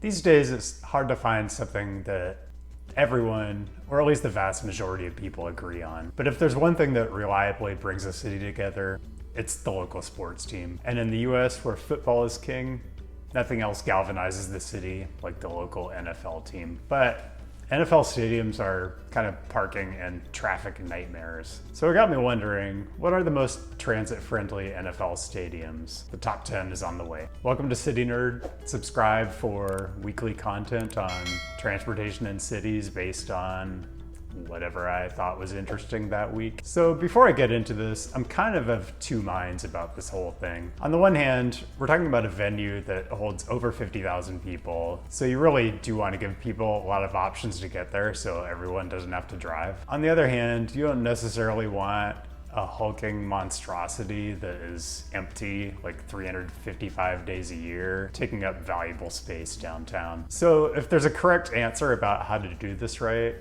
These days, it's hard to find something that everyone, or at least the vast majority of people, agree on. But if there's one thing that reliably brings a city together, it's the local sports team. And in the US, where football is king, nothing else galvanizes the city like the local NFL team. But NFL stadiums are kind of parking and traffic nightmares. So it got me wondering, what are the most transit-friendly NFL stadiums? The top 10 is on the way. Welcome to City Nerd. Subscribe for weekly content on transportation in cities based on whatever I thought was interesting that week. So before I get into this, I'm kind of two minds about this whole thing. On the one hand, we're talking about a venue that holds over 50,000 people, so you really do want to give people a lot of options to get there so everyone doesn't have to drive. On the other hand, you don't necessarily want a hulking monstrosity that is empty like 355 days a year, taking up valuable space downtown. So if there's a correct answer about how to do this right,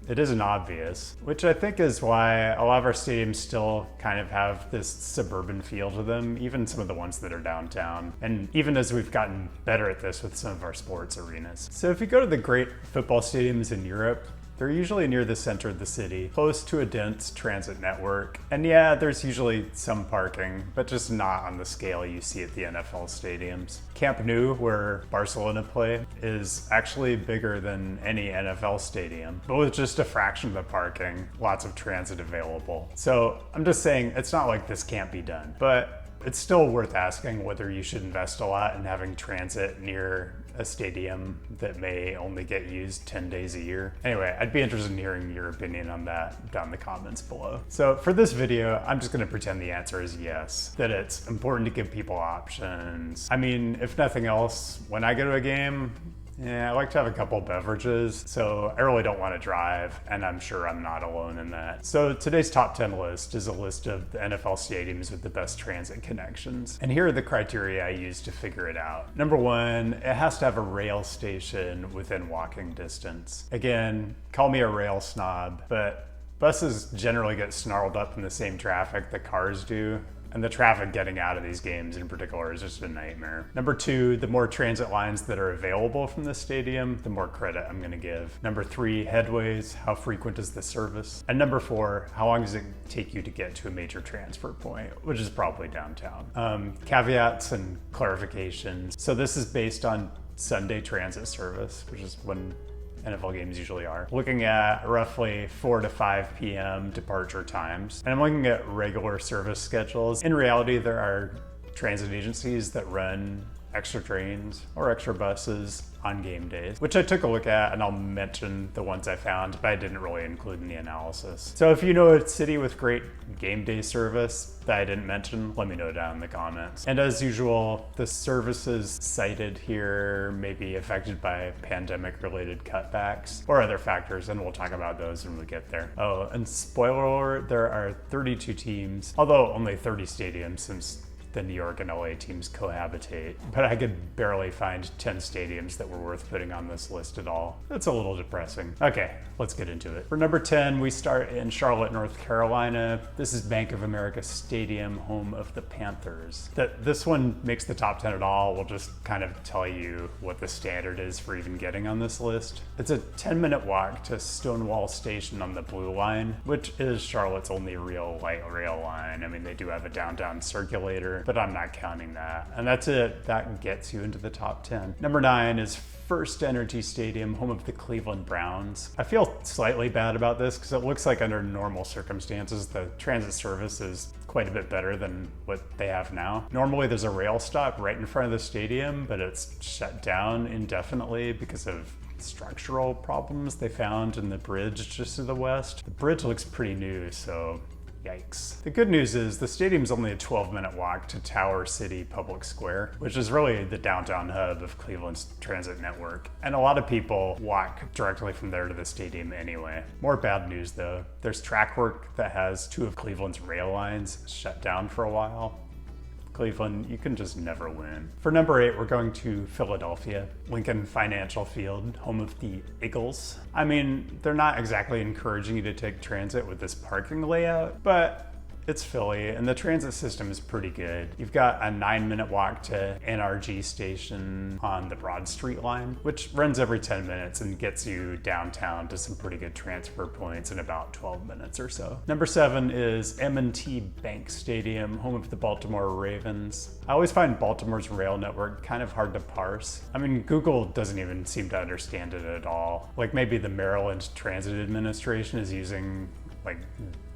it isn't obvious, which I think is why a lot of our stadiums still kind of have this suburban feel to them, even some of the ones that are downtown. And even as we've gotten better at this with some of our sports arenas. So if you go to the great football stadiums in Europe, they're usually near the center of the city, close to a dense transit network. And yeah, there's usually some parking, but just not on the scale you see at the NFL stadiums. Camp Nou, where Barcelona play, is actually bigger than any NFL stadium, but with just a fraction of the parking, lots of transit available. So I'm just saying, it's not like this can't be done, but it's still worth asking whether you should invest a lot in having transit near a stadium that may only get used 10 days a year. Anyway, I'd be interested in hearing your opinion on that down in the comments below. So for this video, I'm just gonna pretend the answer is yes, that it's important to give people options. I mean, if nothing else, when I go to a game, I like to have a couple beverages, so I really don't want to drive, and I'm sure I'm not alone in that. So today's top 10 list is a list of the NFL stadiums with the best transit connections. And here are the criteria I use to figure it out. Number one, it has to have a rail station within walking distance. Again, call me a rail snob, but buses generally get snarled up in the same traffic that cars do. And the traffic getting out of these games in particular is just a nightmare. Number two, the more transit lines that are available from the stadium, the more credit I'm gonna give. Number three, headways, how frequent is the service? And number four, how long does it take you to get to a major transfer point, which is probably downtown. Caveats and clarifications. So this is based on Sunday transit service, which is when NFL games usually are. Looking at roughly 4 to 5 p.m. departure times. And I'm looking at regular service schedules. In reality, there are transit agencies that run extra trains or extra buses on game days, which I took a look at, and I'll mention the ones I found, but I didn't really include in the analysis. So if you know a city with great game day service that I didn't mention, let me know down in the comments. And as usual, the services cited here may be affected by pandemic-related cutbacks or other factors, and we'll talk about those when we get there. Oh, and spoiler alert, there are 32 teams, although only 30 stadiums since the New York and LA teams cohabitate, but I could barely find 10 stadiums that were worth putting on this list at all. That's a little depressing. Okay, let's get into it. For number 10, we start in Charlotte, North Carolina. This is Bank of America Stadium, home of the Panthers. This one makes the top 10 at all. We'll just kind of tell you what the standard is for even getting on this list. It's a 10-minute walk to Stonewall Station on the Blue Line, which is Charlotte's only real light rail line. I mean, they do have a downtown circulator, but I'm not counting that. And that's it. That gets you into the top 10. Number 9 is FirstEnergy Stadium, home of the Cleveland Browns. I feel slightly bad about this because it looks like under normal circumstances, the transit service is quite a bit better than what they have now. Normally there's a rail stop right in front of the stadium, but it's shut down indefinitely because of structural problems they found in the bridge just to the west. The bridge looks pretty new, so yikes. The good news is the stadium's only a 12-minute walk to Tower City Public Square, which is really the downtown hub of Cleveland's transit network. And a lot of people walk directly from there to the stadium anyway. More bad news though. There's track work that has 2 of Cleveland's rail lines shut down for a while. Cleveland, you can just never win. For number 8, we're going to Philadelphia, Lincoln Financial Field, home of the Eagles. I mean, they're not exactly encouraging you to take transit with this parking layout, but it's Philly, and the transit system is pretty good. You've got a 9-minute walk to NRG Station on the Broad Street line, which runs every 10 minutes and gets you downtown to some pretty good transfer points in about 12 minutes or so. Number 7 is M&T Bank Stadium, home of the Baltimore Ravens. I always find Baltimore's rail network kind of hard to parse. I mean, Google doesn't even seem to understand it at all. Like maybe the Maryland Transit Administration is using like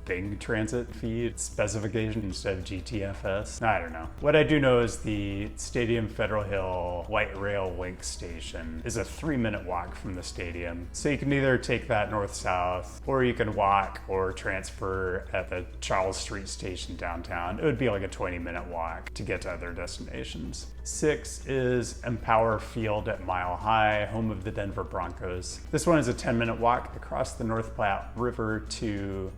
Bing transit feed specification instead of GTFS. I don't know. What I do know is the Stadium Federal Hill Light Rail Link Station is a 3-minute walk from the stadium. So you can either take that north-south, or you can walk or transfer at the Charles Street Station downtown. It would be like a 20-minute walk to get to other destinations. 6 is Empower Field at Mile High, home of the Denver Broncos. This one is a 10-minute walk across the North Platte River to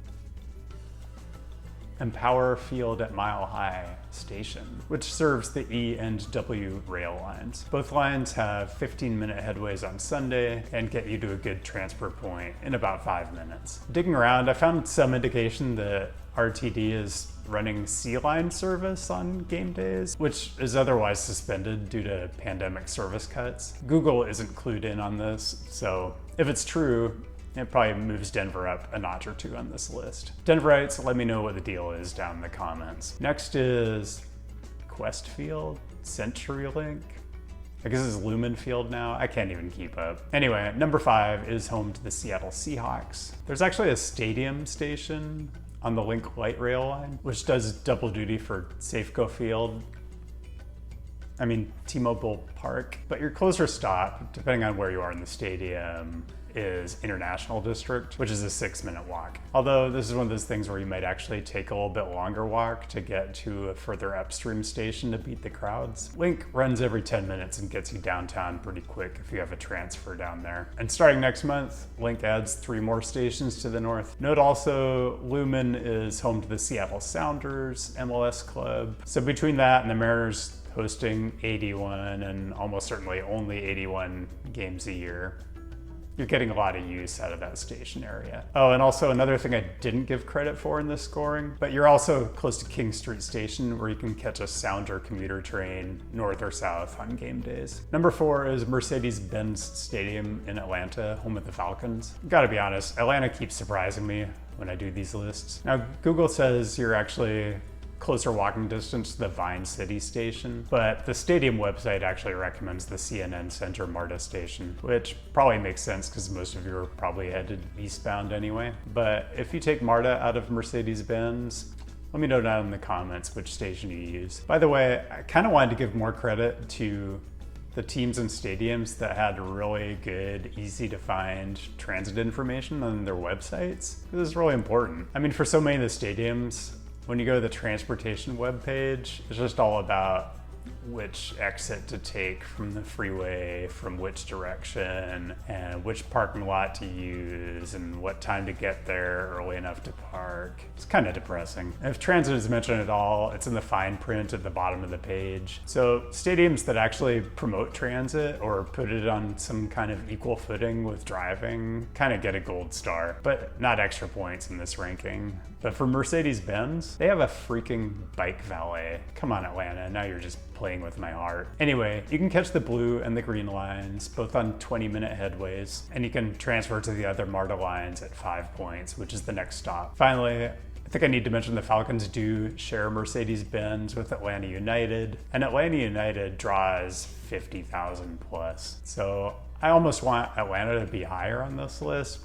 Empower Field at Mile High Station, which serves the E and W rail lines. Both lines have 15-minute headways on Sunday and get you to a good transfer point in about 5 minutes. Digging around, I found some indication that RTD is running C-Line service on game days, which is otherwise suspended due to pandemic service cuts. Google isn't clued in on this, so if it's true, it probably moves Denver up a notch or 2 on this list. Denverites, let me know what the deal is down in the comments. Next is Quest Field, CenturyLink. I guess it's Lumen Field now. I can't even keep up. Anyway, number 5 is home to the Seattle Seahawks. There's actually a stadium station on the Link Light Rail line, which does double duty for Safeco Field. I mean, T-Mobile Park. But your closer stop, depending on where you are in the stadium, is International District, which is a 6-minute walk. Although this is one of those things where you might actually take a little bit longer walk to get to a further upstream station to beat the crowds. Link runs every 10 minutes and gets you downtown pretty quick if you have a transfer down there. And starting next month, Link adds 3 more stations to the north. Note also, Lumen is home to the Seattle Sounders MLS club. So between that and the Mariners hosting 81 and almost certainly only 81 games a year, you're getting a lot of use out of that station area. Oh, and also another thing I didn't give credit for in this scoring, but you're also close to King Street Station where you can catch a Sounder commuter train north or south on game days. Number 4 is Mercedes-Benz Stadium in Atlanta, home of the Falcons. Gotta be honest, Atlanta keeps surprising me when I do these lists. Now, Google says you're actually closer walking distance to the Vine City station, but the stadium website actually recommends the CNN Center MARTA station, which probably makes sense because most of you are probably headed eastbound anyway. But if you take MARTA out of Mercedes-Benz, let me know down in the comments which station you use. By the way, I kind of wanted to give more credit to the teams and stadiums that had really good, easy to find transit information on their websites. This is really important. I mean, for so many of the stadiums, when you go to the transportation webpage, it's just all about which exit to take from the freeway, from which direction, and which parking lot to use, and what time to get there early enough to park. It's kind of depressing. If transit is mentioned at all, it's in the fine print at the bottom of the page. So stadiums that actually promote transit or put it on some kind of equal footing with driving kind of get a gold star, but not extra points in this ranking. But for Mercedes-Benz, they have a freaking bike valet. Come on, Atlanta, now you're just playing with my heart. Anyway, you can catch the blue and the green lines, both on 20-minute headways, and you can transfer to the other MARTA lines at 5 points, which is the next stop. Finally, I think I need to mention the Falcons do share Mercedes-Benz with Atlanta United, and Atlanta United draws 50,000 plus. So I almost want Atlanta to be higher on this list,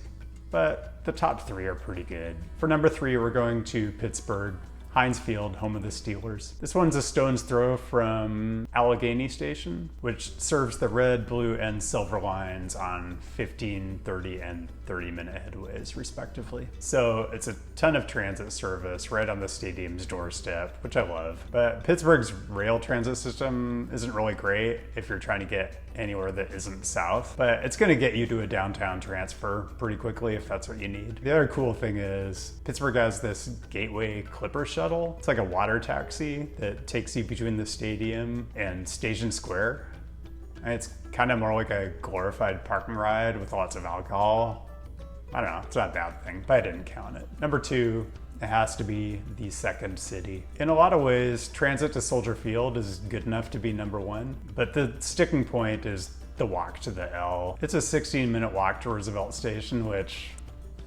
but the top 3 are pretty good. For number 3, we're going to Pittsburgh, Heinz Field, home of the Steelers. This one's a stone's throw from Allegheny Station, which serves the red, blue, and silver lines on 15, 30, and 30-minute headways, respectively. So it's a ton of transit service right on the stadium's doorstep, which I love. But Pittsburgh's rail transit system isn't really great if you're trying to get anywhere that isn't south, but it's gonna get you to a downtown transfer pretty quickly if that's what you need. The other cool thing is Pittsburgh has this Gateway Clipper shuttle. It's like a water taxi that takes you between the stadium and Station Square. And it's kind of more like a glorified parking ride with lots of alcohol. I don't know, it's not a bad thing, but I didn't count it. Number 2 it has to be the second city. In a lot of ways, transit to Soldier Field is good enough to be number one, but the sticking point is the walk to the L. It's a 16-minute walk to Roosevelt Station, which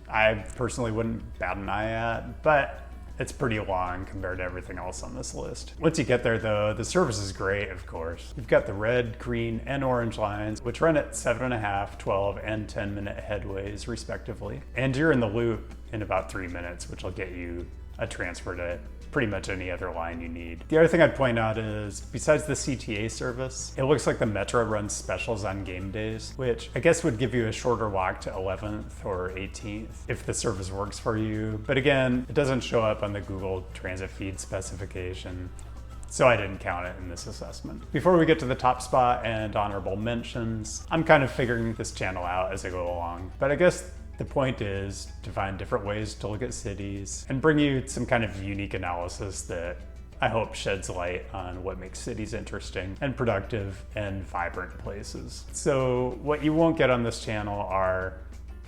I personally wouldn't bat an eye at, but it's pretty long compared to everything else on this list. Once you get there though, the service is great, of course. You've got the red, green, and orange lines, which run at 7.5, 12, and 10-minute headways, respectively. And you're in the loop in about 3 minutes, which will get you a transfer to pretty much any other line you need. The other thing I'd point out is, besides the CTA service, it looks like the Metro runs specials on game days, which I guess would give you a shorter walk to 11th or 18th if the service works for you. But again, it doesn't show up on the Google Transit feed specification, so I didn't count it in this assessment. Before we get to the top spot and honorable mentions, I'm kind of figuring this channel out as I go along, but I guess the point is to find different ways to look at cities and bring you some kind of unique analysis that I hope sheds light on what makes cities interesting and productive and vibrant places. So what you won't get on this channel are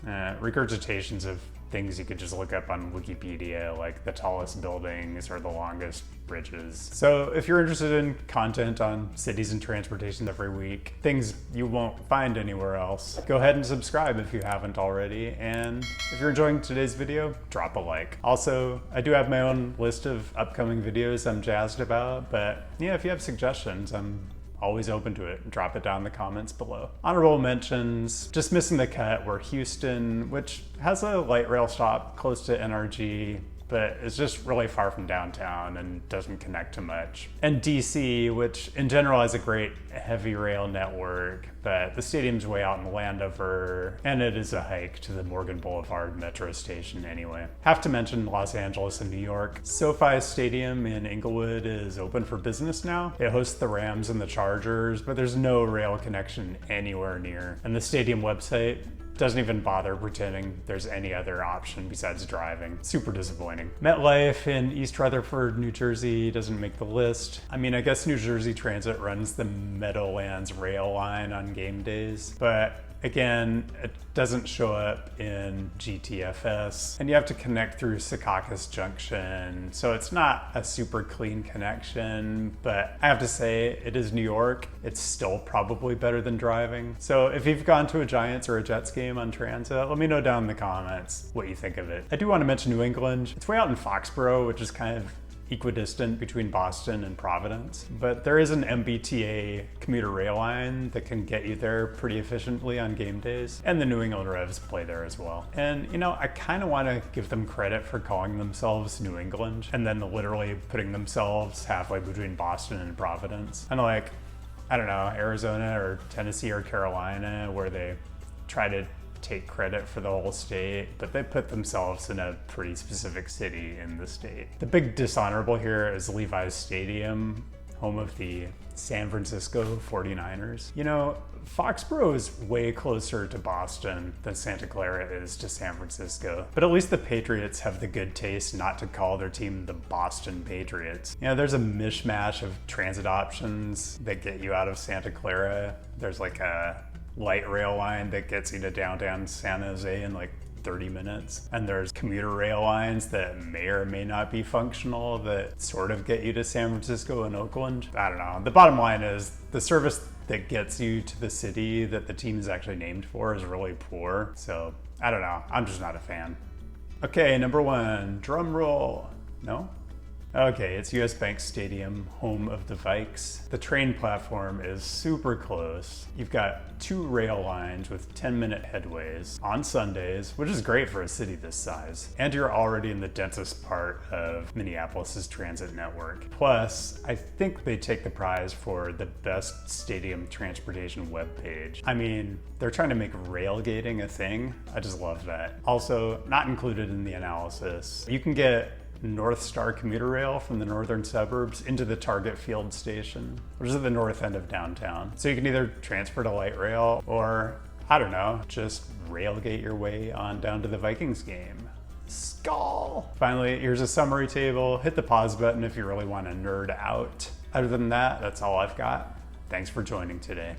regurgitations of things you could just look up on Wikipedia, like the tallest buildings or the longest bridges. So if you're interested in content on cities and transportation every week, things you won't find anywhere else, go ahead and subscribe if you haven't already. And if you're enjoying today's video, drop a like. Also, I do have my own list of upcoming videos I'm jazzed about, but yeah, if you have suggestions, I'm always open to it. Drop it down in the comments below. Honorable mentions, just missing the cut were Houston, which has a light rail stop close to NRG, but it's just really far from downtown and doesn't connect to much. And DC, which in general has a great heavy rail network, but the stadium's way out in Landover, and it is a hike to the Morgan Boulevard metro station anyway. Have to mention Los Angeles and New York. SoFi Stadium in Inglewood is open for business now. It hosts the Rams and the Chargers, but there's no rail connection anywhere near. And the stadium website doesn't even bother pretending there's any other option besides driving. Super disappointing. MetLife in East Rutherford, New Jersey doesn't make the list. I mean, I guess New Jersey Transit runs the Meadowlands rail line on game days, but again, it doesn't show up in GTFS, and you have to connect through Secaucus Junction, so it's not a super clean connection, but I have to say, it is New York. It's still probably better than driving. So if you've gone to a Giants or a Jets game on transit, let me know down in the comments what you think of it. I do want to mention New England. It's way out in Foxborough, which is kind of equidistant between Boston and Providence, but there is an MBTA commuter rail line that can get you there pretty efficiently on game days, and the New England Revs play there as well. And you know, I kind of want to give them credit for calling themselves New England and then literally putting themselves halfway between Boston and Providence. And like, I don't know, Arizona or Tennessee or Carolina, where they try to take credit for the whole state, but they put themselves in a pretty specific city in the state. The big dishonorable here is Levi's Stadium, home of the San Francisco 49ers. You know, Foxborough is way closer to Boston than Santa Clara is to San Francisco, but at least the Patriots have the good taste not to call their team the Boston Patriots. You know, there's a mishmash of transit options that get you out of Santa Clara. There's like a light rail line that gets you to downtown San Jose in like 30 minutes. And there's commuter rail lines that may or may not be functional that sort of get you to San Francisco and Oakland. I don't know. The bottom line is the service that gets you to the city that the team is actually named for is really poor. So I don't know. I'm just not a fan. Okay, number one, drum roll. No? Okay, it's US Bank Stadium, home of the Vikes. The train platform is super close. You've got 2 rail lines with 10-minute headways on Sundays, which is great for a city this size. And you're already in the densest part of Minneapolis's transit network. Plus, I think they take the prize for the best stadium transportation webpage. I mean, they're trying to make railgating a thing. I just love that. Also, not included in the analysis, you can get North Star commuter rail from the northern suburbs into the Target Field station, which is at the north end of downtown. So you can either transfer to light rail or, I don't know, just railgate your way on down to the Vikings game. Skull! Finally, here's a summary table. Hit the pause button if you really want to nerd out. Other than that, that's all I've got. Thanks for joining today.